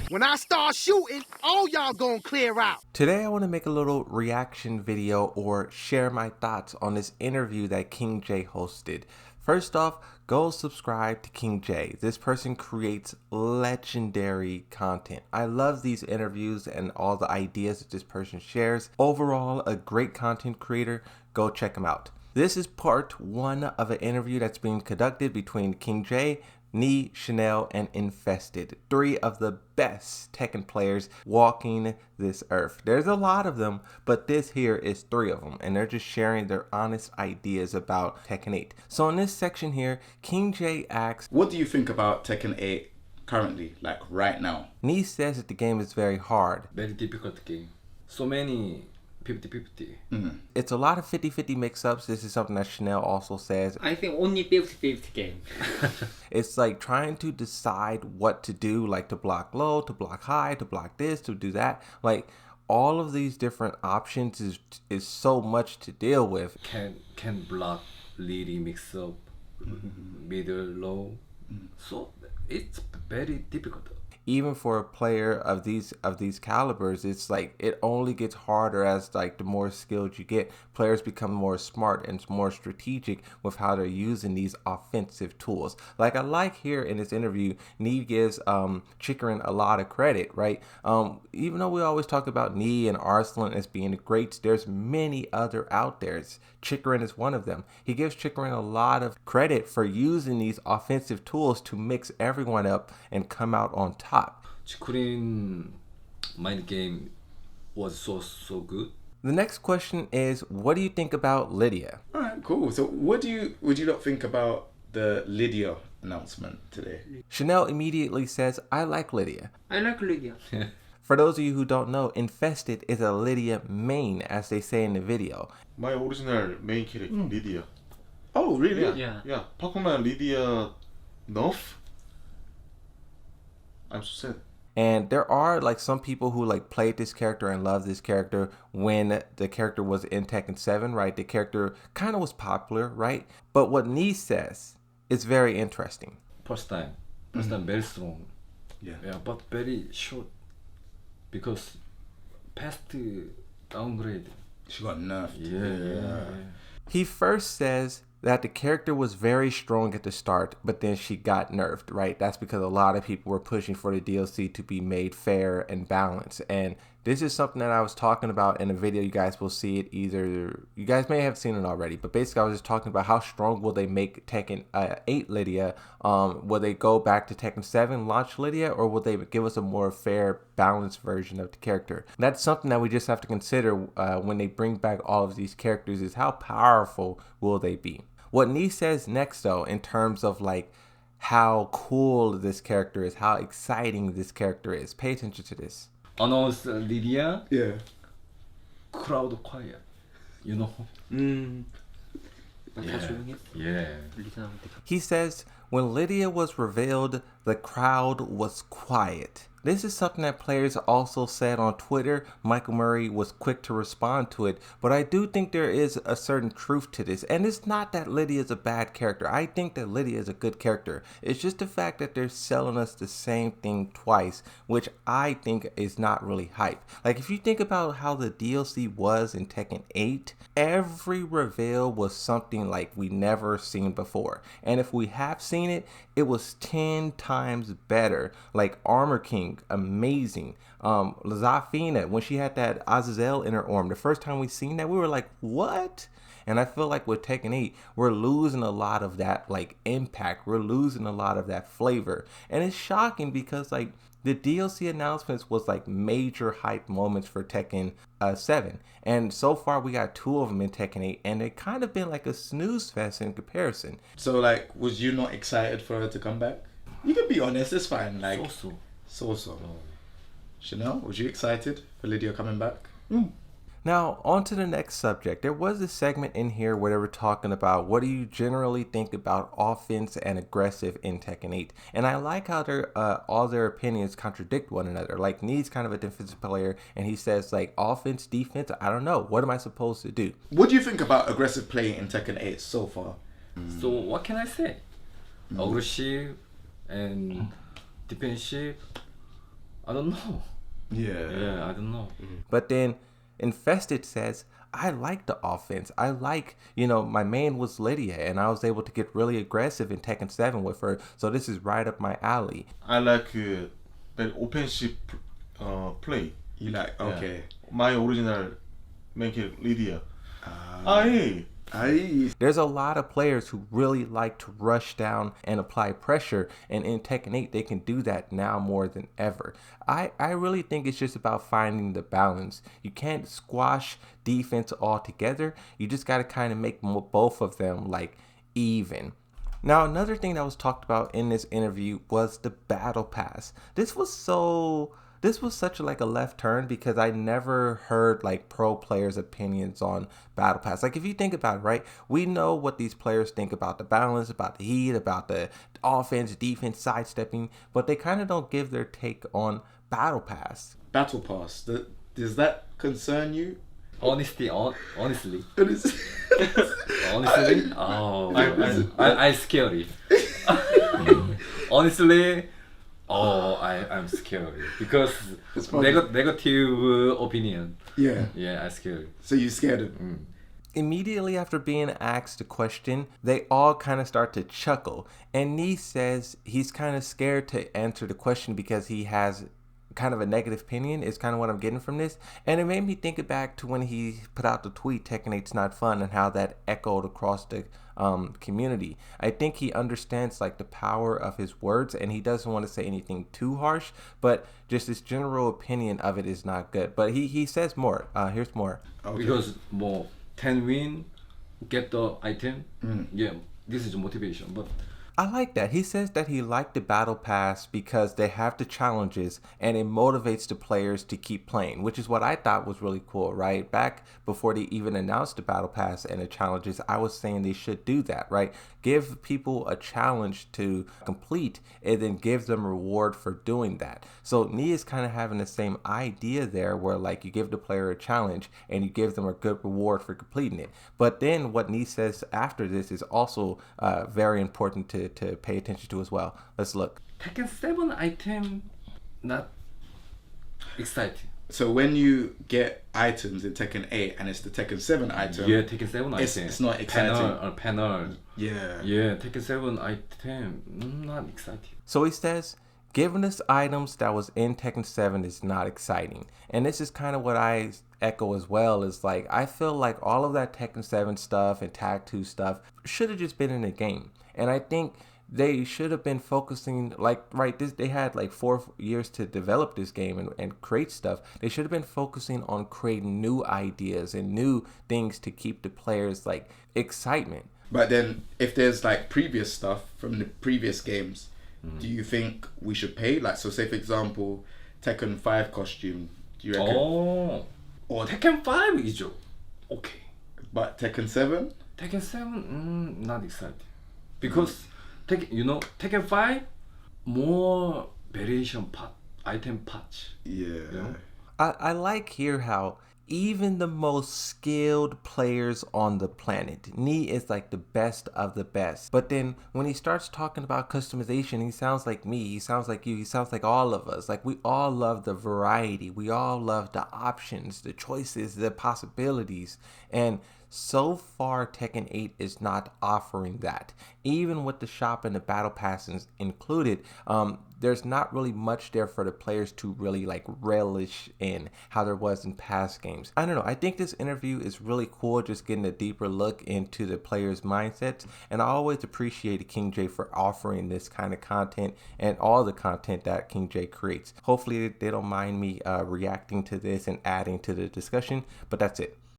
When I start shooting, all y'all gonna clear out. Today I want to make a little reaction video or share my thoughts on this interview that King J hosted. First off, go subscribe to King J. This person creates legendary content. I love these interviews and all the ideas that this person shares. Overall, a great content creator. Go check him out. This is part one of an interview that's being conducted between King J, Nee, Chanel, and Infested. Three of the best Tekken players walking this earth. There's a lot of them, but this here is three of them, and they're just sharing their honest ideas about Tekken 8. So in this section here, King J asks, what do you think about Tekken 8 currently, like right now? Nee says that the game is very hard. Very difficult game. So many 50-50. It's a lot of 50-50 mix-ups. This is something that Chanel also says. I think only 50-50 game. It's like trying to decide what to do, like to block low, to block high, to block this, to do that. Like all of these different options is so much to deal with. Can block really mix up middle low. So it's very difficult. Even for a player of these calibers, it's like it only gets harder as like the more skilled you get. Players become more smart and more strategic with how they're using these offensive tools. Like I like here in this interview, Nee gives Chikarin a lot of credit, right? Even though we always talk about Nee and Arslan as being the greats, there's many other out there. Chikarin is one of them. He gives Chikarin a lot of credit for using these offensive tools to mix everyone up and come out on top. Chikarin mind game was so good. The next question is, what do you think about Lidia? All right, cool. So would you not think about the Lidia announcement today? Chanel immediately says, I like Lidia. I like Lidia. For those of you who don't know, Infested is a Lidia main, as they say in the video. My original main character, Lidia. Oh, really? Yeah. Pokemon Lidia nerf? I'm so sad. And there are like some people who like played this character and love this character when the character was in Tekken 7, right? The character kind of was popular, right? But what Nee says is very interesting. First time very strong. Yeah. But very short because past downgrade. She got nerfed. Yeah. He first says that the character was very strong at the start, but then she got nerfed, right? That's because a lot of people were pushing for the DLC to be made fair and balanced. And this is something that I was talking about in a video. You guys will see it either. You guys may have seen it already, but basically I was just talking about how strong will they make Tekken 8 Lidia. Will they go back to Tekken 7, launch Lidia, or will they give us a more fair, balanced version of the character? That's something that we just have to consider when they bring back all of these characters, is how powerful will they be? What Nee says next, though, in terms of like how cool this character is, how exciting this character is. Pay attention to this. Announce Lidia. Yeah. Crowd quiet. You know. Yeah. He says, when Lidia was revealed, the crowd was quiet. This is something that players also said on Twitter. Michael Murray was quick to respond to it, but I do think there is a certain truth to this. And it's not that Lidia is a bad character. I think that Lidia is a good character. It's just the fact that they're selling us the same thing twice, which I think is not really hype. Like if you think about how the DLC was in Tekken 8, every reveal was something like we never seen before. And if we have seen it, it was 10 times better. Like Armor King, amazing. Zafina, when she had that Azazel in her arm, the first time we seen that, we were like, what? And I feel like with Tekken 8, we're losing a lot of that like impact. We're losing a lot of that flavor. And it's shocking because like the DLC announcements was like major hype moments for Tekken 7. And so far we got 2 of them in Tekken 8, and they kind of been like a snooze fest in comparison. So like, was you not excited for her to come back? You can be honest, it's fine. Like, so. Chanel, was you excited for Lidia coming back? Now, on to the next subject. There was a segment in here where they were talking about what do you generally think about offense and aggressive in Tekken 8. And I like how all their opinions contradict one another. Like, Nee's kind of a defensive player, and he says, like, offense, defense, I don't know. What am I supposed to do? What do you think about aggressive play in Tekken 8 so far? So what can I say? Aggressive and defensive I don't know. Yeah. Yeah, I don't know. But then Infested says, I like the offense. I like, my main was Lidia, and I was able to get really aggressive in Tekken 7 with her. So this is right up my alley. I like the offensive play. You like, okay. My original main character, Lidia. Aye. There's a lot of players who really like to rush down and apply pressure, and in Tekken 8 they can do that now more than ever. I really think it's just about finding the balance. You can't squash defense altogether. You just got to kind of make both of them like even. Now, another thing that was talked about in this interview was the battle pass. This was such like a left turn because I never heard like pro players' opinions on battle pass. Like if you think about it, right, we know what these players think about the balance, about the heat, about the offense, defense, sidestepping, but they kind of don't give their take on battle pass. Battle Pass. Does that concern you? Honestly, Honestly. I scary. Honestly, I'm scared because negative opinion. Yeah. Yeah, I scared. So you scared him? Immediately after being asked a question, they all kind of start to chuckle. And Nee says he's kind of scared to answer the question because he has kind of a negative opinion is kind of what I'm getting from this. And it made me think back to when he put out the tweet, Tekken 8's not fun, and how that echoed across the community. I think he understands like the power of his words, and he doesn't want to say anything too harsh, but just his general opinion of it is not good. But he says more. Here's more. Okay. Because more 10 win, get the item. Yeah, this is motivation. But I like that. He says that he liked the battle pass because they have the challenges and it motivates the players to keep playing, which is what I thought was really cool, right? Back before they even announced the battle pass and the challenges, I was saying they should do that, right? Give people a challenge to complete and then give them reward for doing that. So Nee is kind of having the same idea there where like you give the player a challenge and you give them a good reward for completing it. But then what Nee says after this is also very important to pay attention to as well. Let's look. Tekken 7 item not exciting. So when you get items in Tekken 8 and it's the Tekken 7 item, Yeah, Tekken 7 it's, item. it's not exciting. Panel. Yeah. Yeah, Tekken 7 item not exciting. So he says, giving us items that was in Tekken 7 is not exciting. And this is kind of what I echo as well, is like, I feel like all of that Tekken 7 stuff and Tag 2 stuff should have just been in the game. And I think they should have been focusing, like, right, they had like 4 years to develop this game and create stuff. They should have been focusing on creating new ideas and new things to keep the players like excitement. But then if there's like previous stuff from the previous games, do you think we should pay? Like, so say for example, Tekken 5 costume, do you reckon? Oh, Or Tekken 5 is okay. but Tekken 7? Tekken 7 not exciting because Tekken 5 more variation part, item patch. Yeah. I like here how even the most skilled players on the planet, Nee is like the best of the best. But then when he starts talking about customization, he sounds like me, he sounds like you, he sounds like all of us. Like we all love the variety, we all love the options, the choices, the possibilities. And so far, Tekken 8 is not offering that. Even with the shop and the battle passes included, there's not really much there for the players to really like relish in how there was in past games. I don't know. I think this interview is really cool, just getting a deeper look into the players' mindsets. And I always appreciated King J for offering this kind of content and all the content that King J creates. Hopefully they don't mind me reacting to this and adding to the discussion, but that's it.